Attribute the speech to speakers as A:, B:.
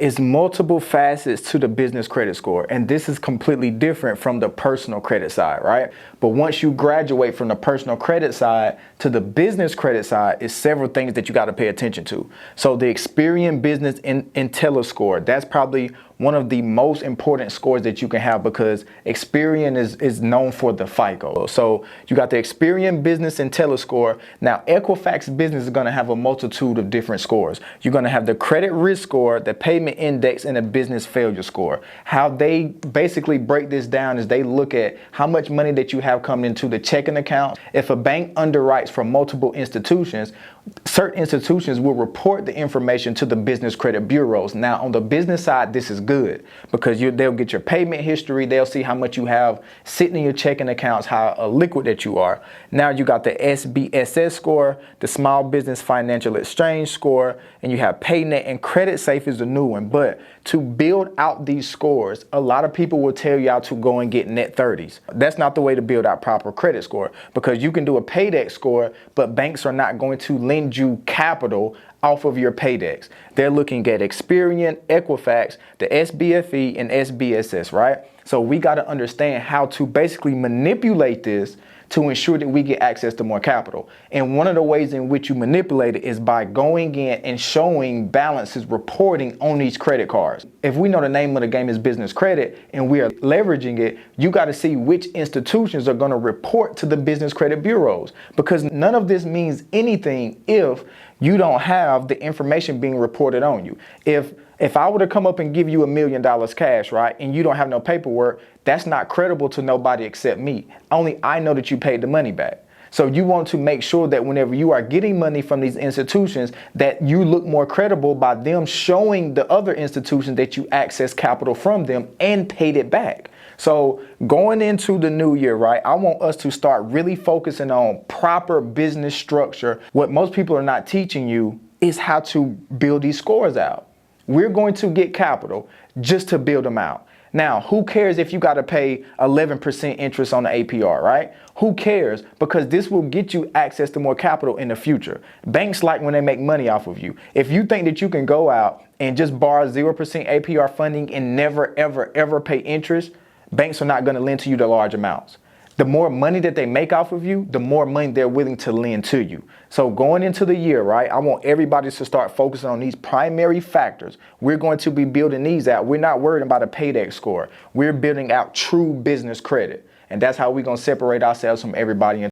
A: It's multiple facets to the business credit score, and this is completely different from the personal credit side, right? But once you graduate from the personal credit side to the business credit side, it's several things that you got to pay attention to. So the Experian Business IntelliScore, that's probably one of the most important scores that you can have, because Experian is known for the FICO. So you got the Experian Business IntelliScore. Now, Equifax Business is going to have a multitude of different scores. You're going to have the credit risk score, the payment index, and the business failure score. How they basically break this down is they look at how much money that you have coming into the checking account. If a bank underwrites for multiple institutions, certain institutions will report the information to the business credit bureaus. Now, on the business side, this is good because they'll get your payment history. They'll see how much you have sitting in your checking accounts, how liquid that you are. Now you got the SBSS score, the Small Business Financial Exchange score, and you have PayNet, and CreditSafe is the new one. But to build out these scores, a lot of people will tell y'all to go and get net 30s. That's not the way to build out proper credit score, because you can do a Paydex score, but banks are not going to lend you capital off of your Paydex. They're looking at Experian, Equifax, the SBFE, and SBSS, right? So we got to understand how to basically manipulate this to ensure that we get access to more capital. And one of the ways in which you manipulate it is by going in and showing balances, reporting on these credit cards. If we know the name of the game is business credit and we are leveraging it, you got to see which institutions are going to report to the business credit bureaus, because none of this means anything if you don't have the information being reported on you. If I were to come up and give you $1 million cash, right, and you don't have no paperwork, that's not credible to nobody except me. Only I know that you paid the money back. So you want to make sure that whenever you are getting money from these institutions, that you look more credible by them showing the other institutions that you access capital from them and paid it back. So going into the new year, right, I want us to start really focusing on proper business structure. What most people are not teaching you is how to build these scores out. We're going to get capital just to build them out. Now, who cares if you got to pay 11% interest on the APR, right? Who cares? Because this will get you access to more capital in the future. Banks like when they make money off of you. If you think that you can go out and just borrow 0% APR funding and never, ever, ever pay interest, banks are not going to lend to you the large amounts. The more money that they make off of you, the more money they're willing to lend to you. So going into the year, right, I want everybody to start focusing on these primary factors. We're going to be building these out. We're not worried about a Paydex score. We're building out true business credit. And that's how we're going to separate ourselves from everybody.